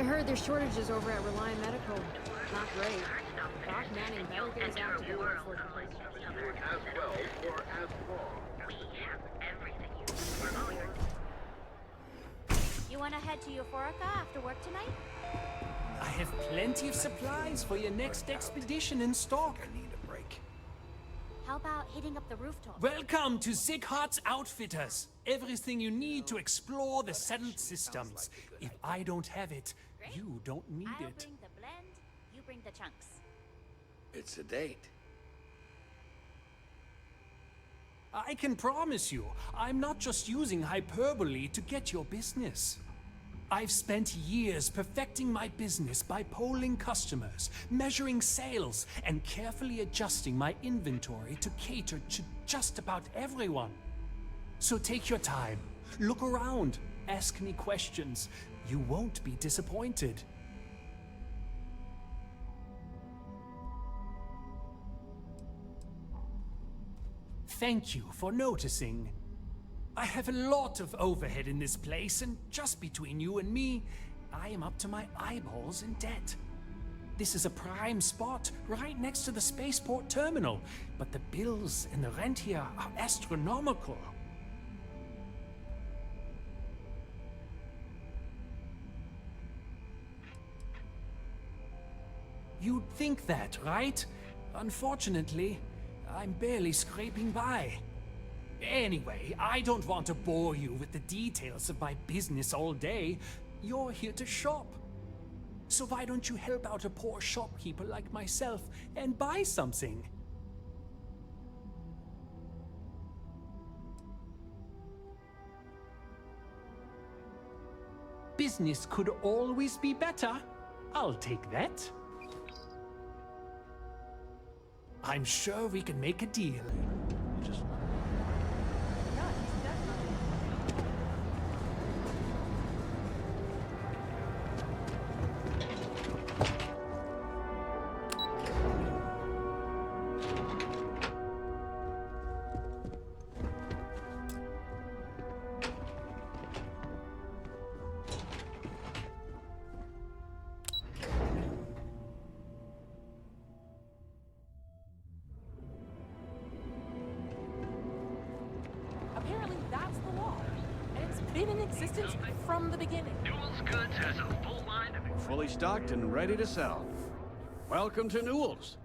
I heard there's shortages over at Reliant Medical. Not great. Doc Manning barely goes out to do it for the place. As well or as long. We have everything you need for lawyers. You wanna head to Euphorica after work tonight? I have plenty of supplies for your next expedition in stock. I need a break. How about hitting up the rooftop? Welcome to Sighart's Outfitters. Everything you need to explore the settled systems. If I don't have it, you don't need I'll it. bring the blend, you bring the chunks. It's a date. I can promise you, I'm not just using hyperbole to get your business. I've spent years perfecting my business by polling customers, measuring sales, and carefully adjusting my inventory to cater to just about everyone. So take your time, look around, ask me questions. You won't be disappointed. Thank you for noticing. I have a lot of overhead in this place, and just between you and me, I am up to my eyeballs in debt. This is a prime spot, right next to the spaceport terminal, but the bills and the rent here are astronomical. You'd think that, right? Unfortunately, I'm barely scraping by. Anyway, I don't want to bore you with the details of my business all day. You're here to shop. So why don't you help out a poor shopkeeper like myself and buy something? Business could always be better. I'll take that. I'm sure we can make a deal. Just Apparently that's the law, and it's been in existence from the beginning. Newell's Goods has a full line of... We're fully stocked and ready to sell. Welcome to Newell's.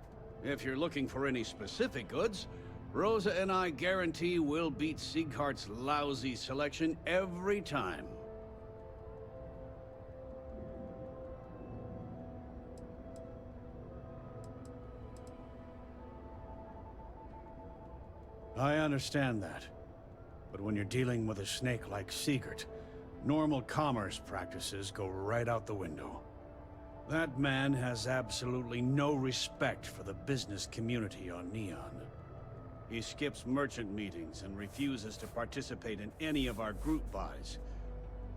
If you're looking for any specific goods, Rosa and I guarantee we'll beat Sieghart's lousy selection every time. I understand that. But when you're dealing with a snake like Siegert, normal commerce practices go right out the window. That man has absolutely no respect for the business community on Neon. He skips merchant meetings and refuses to participate in any of our group buys.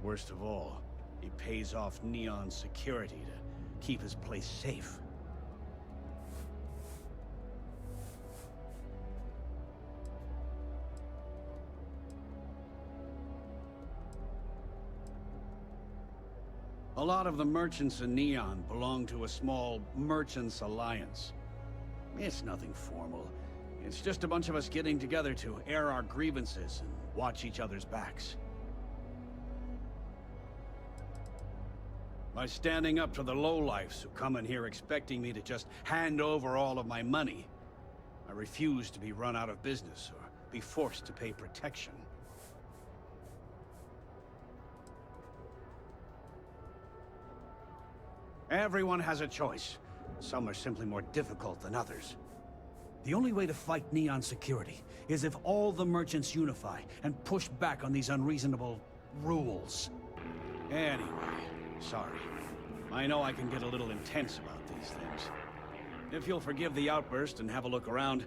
Worst of all, he pays off Neon's security to keep his place safe. A lot of the merchants in Neon belong to a small merchants alliance. It's nothing formal. It's just a bunch of us getting together to air our grievances and watch each other's backs. By standing up to the lowlifes who come in here expecting me to just hand over all of my money, I refuse to be run out of business or be forced to pay protection. Everyone has a choice. Some are simply more difficult than others. The only way to fight Neon security is if all the merchants unify and push back on these unreasonable rules. Anyway, sorry. I know I can get a little intense about these things. If you'll forgive the outburst and have a look around,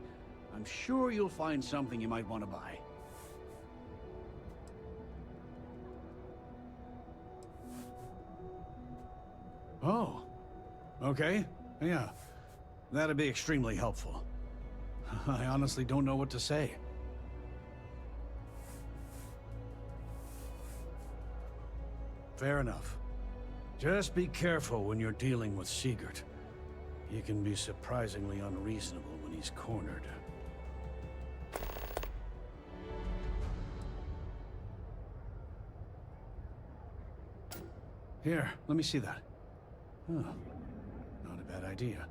I'm sure you'll find something you might want to buy. Oh, okay. Yeah, that'd be extremely helpful. I honestly don't know what to say. Fair enough. Just be careful when you're dealing with Sigurd. He can be surprisingly unreasonable when he's cornered. Here, let me see that. Huh. Not a bad idea.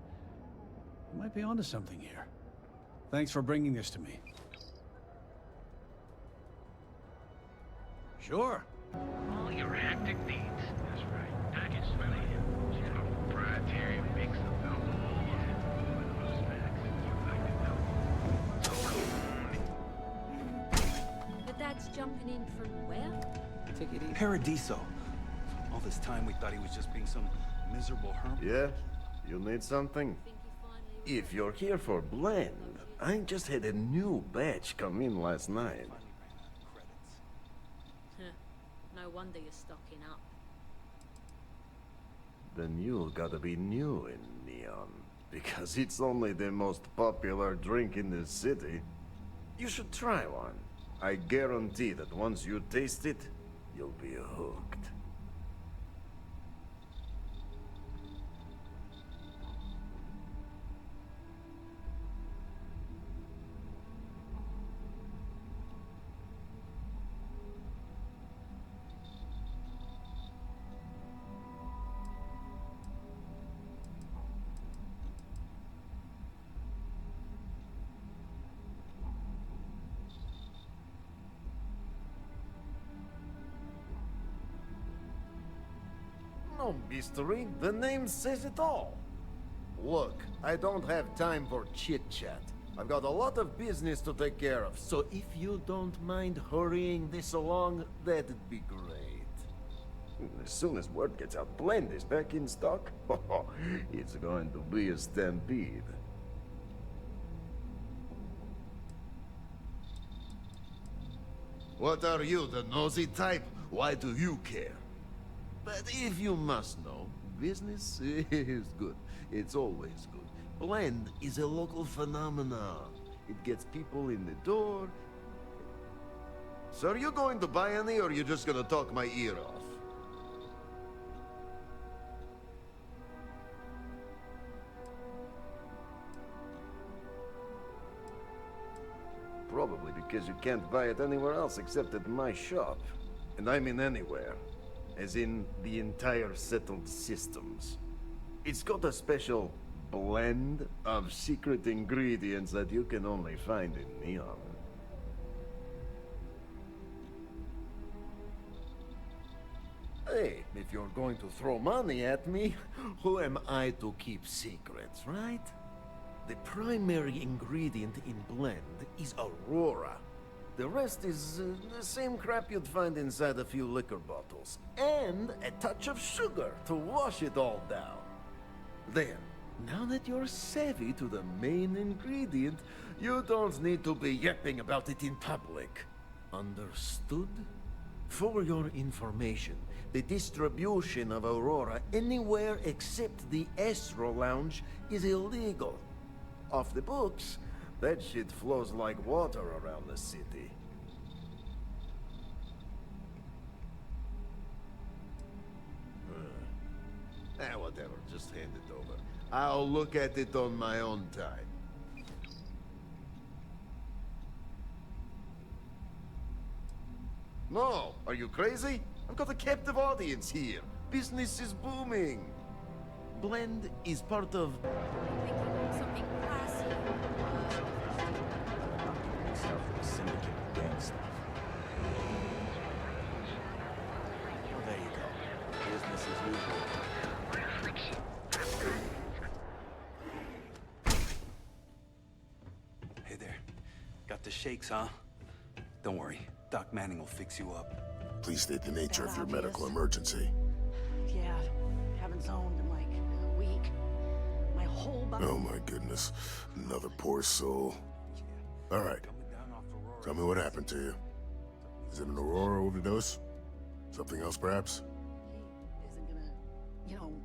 You might be onto something here. Thanks for bringing this to me. Sure. All your hectic needs. That's right. Package ready. She's got a proprietary mix of the whole those facts you like to know. So cool. But that's jumping in from where? Take it easy. ReaperDigital. All this time we thought he was just being some miserable hermit. Yeah? You need something? Think he finally If you're here for blend, I just had a new batch come in last night. Huh. No wonder you're stocking up. The new gotta be new in Neon, because it's only the most popular drink in the city. You should try one. I guarantee that once you taste it, you'll be hooked. No mystery, the name says it all. Look, I don't have time for chit-chat. I've got a lot of business to take care of, so if you don't mind hurrying this along, that'd be great. As soon as word gets out, Blend is back in stock. It's going to be a stampede. What are you, the nosy type? Why do you care? But if you must know, business is good. It's always good. Blend is a local phenomenon. It gets people in the door. So are you going to buy any, or are you just gonna talk my ear off? Probably because you can't buy it anywhere else except at my shop. And I mean anywhere. As in the entire settled systems. It's got a special blend of secret ingredients that you can only find in Neon. Hey, if you're going to throw money at me, who am I to keep secrets, right? The primary ingredient in blend is Aurora. The rest is the same crap you'd find inside a few liquor bottles. And a touch of sugar to wash it all down. There. Now that you're savvy to the main ingredient, you don't need to be yapping about it in public. Understood? For your information, the distribution of Aurora anywhere except the Astro Lounge is illegal. Off the books, that shit flows like water around the city. Whatever, just hand it over. I'll look at it on my own time. No, are you crazy? I've got a captive audience here. Business is booming. Blend is part of... Thinking of something classy. Himself with a syndicate of gang stuff. Well, there you go. Business as usual. Hey there. Got the shakes, huh? Don't worry. Doc Manning will fix you up. Please state the nature of your Obvious. medical emergency. Yeah, haven't zoned in like a week. My whole body. Oh my goodness. Another poor soul. All right. Tell me what happened to you. Is it an Aurora overdose? Something else, perhaps? He isn't gonna,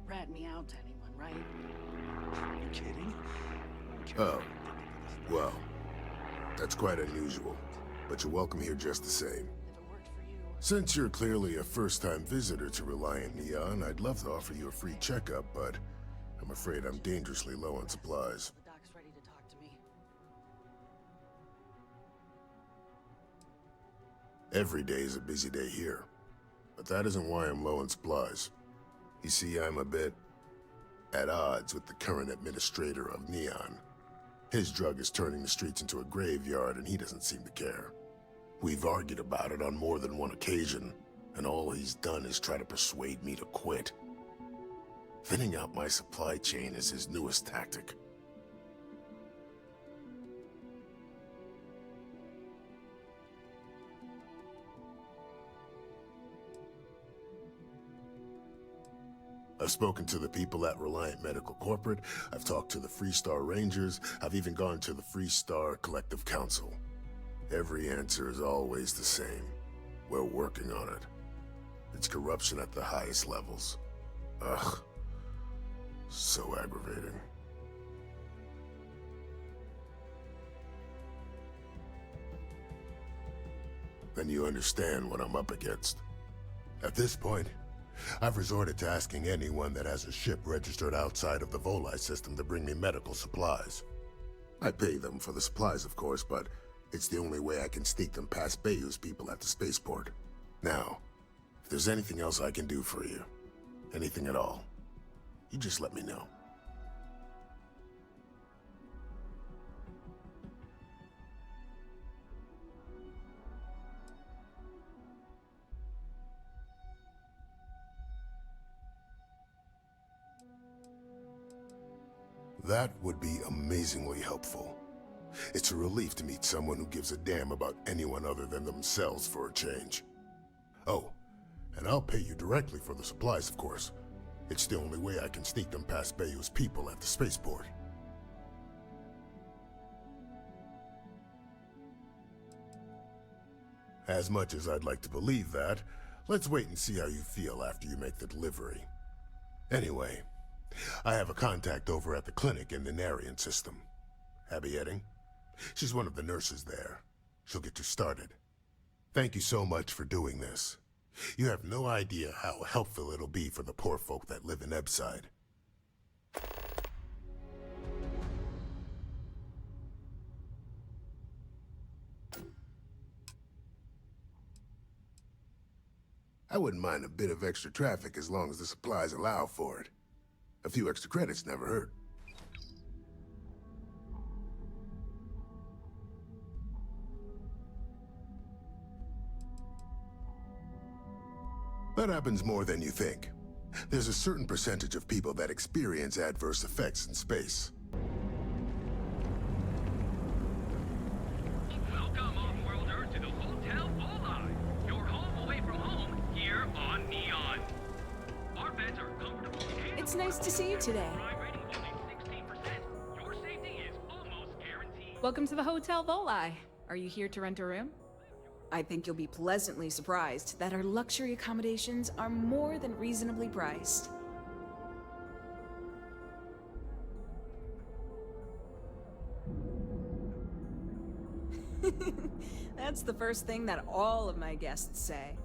rat me out to anyone, right? Are you kidding? Oh. Well, that's quite unusual. But you're welcome here just the same. If it worked for you, Since you're clearly a first-time visitor to Reliant Neon, I'd love to offer you a free checkup, but I'm afraid I'm dangerously low on supplies. The doc's ready to talk to me. Every day is a busy day here, but that isn't why I'm low on supplies. You see, I'm a bit at odds with the current administrator of Neon. His drug is turning the streets into a graveyard, and he doesn't seem to care. We've argued about it on more than one occasion, and all he's done is try to persuade me to quit. Thinning out my supply chain is his newest tactic. I've spoken to the people at Reliant Medical Corporate, I've talked to the Freestar Rangers, I've even gone to the Freestar Collective Council. Every answer is always the same. We're working on it. It's corruption at the highest levels. Ugh. So aggravating. Then you understand what I'm up against. At this point, I've resorted to asking anyone that has a ship registered outside of the Volii system to bring me medical supplies. I pay them for the supplies, of course, but it's the only way I can sneak them past Bayou's people at the spaceport. Now, if there's anything else I can do for you, anything at all, you just let me know. That would be amazingly helpful. It's a relief to meet someone who gives a damn about anyone other than themselves for a change. Oh, and I'll pay you directly for the supplies, of course. It's the only way I can sneak them past Bayou's people at the spaceport. As much as I'd like to believe that, let's wait and see how you feel after you make the delivery. Anyway, I have a contact over at the clinic in the Narian system. Abby Edding? She's one of the nurses there. She'll get you started. Thank you so much for doing this. You have no idea how helpful it'll be for the poor folk that live in Ebside. I wouldn't mind a bit of extra traffic as long as the supplies allow for it. A few extra credits never hurt. That happens more than you think. There's a certain percentage of people that experience adverse effects in space. Welcome, off-worlder, to the Hotel Volii, your home away from home here on Neon. Our beds are comfortable. It's nice to see you today. Crime rating only 16%. Your safety is almost guaranteed. Welcome to the Hotel Volii. Are you here to rent a room? I think you'll be pleasantly surprised that our luxury accommodations are more than reasonably priced. That's the first thing that all of my guests say.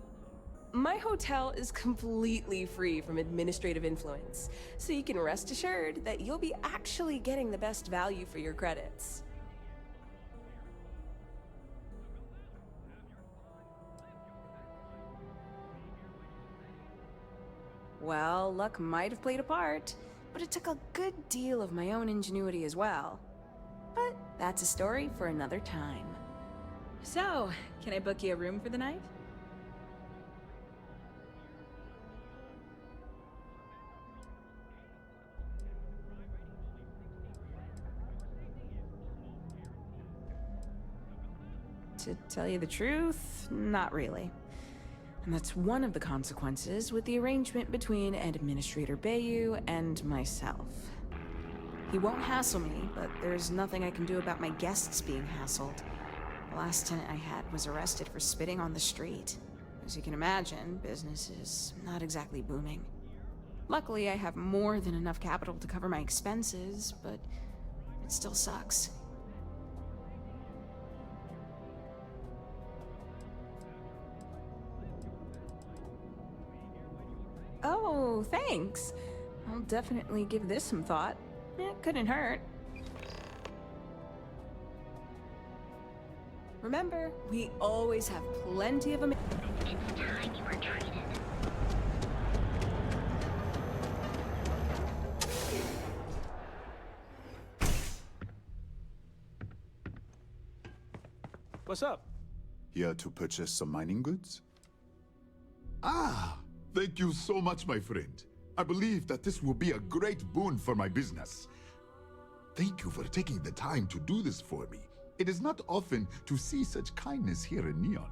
My hotel is completely free from administrative influence, so you can rest assured that you'll be actually getting the best value for your credits. Well, luck might have played a part, but it took a good deal of my own ingenuity as well. But that's a story for another time. So, can I book you a room for the night? To tell you the truth, not really. And that's one of the consequences with the arrangement between Administrator Bayou and myself. He won't hassle me, but there's nothing I can do about my guests being hassled. The last tenant I had was arrested for spitting on the street. As you can imagine, business is not exactly booming. Luckily, I have more than enough capital to cover my expenses, but it still sucks. Oh, thanks. I'll definitely give this some thought. It couldn't hurt. Remember, we always have plenty of them. It's time you were treated. What's up? Here to purchase some mining goods? Ah! Thank you so much, my friend. I believe that this will be a great boon for my business. Thank you for taking the time to do this for me. It is not often to see such kindness here in Neon.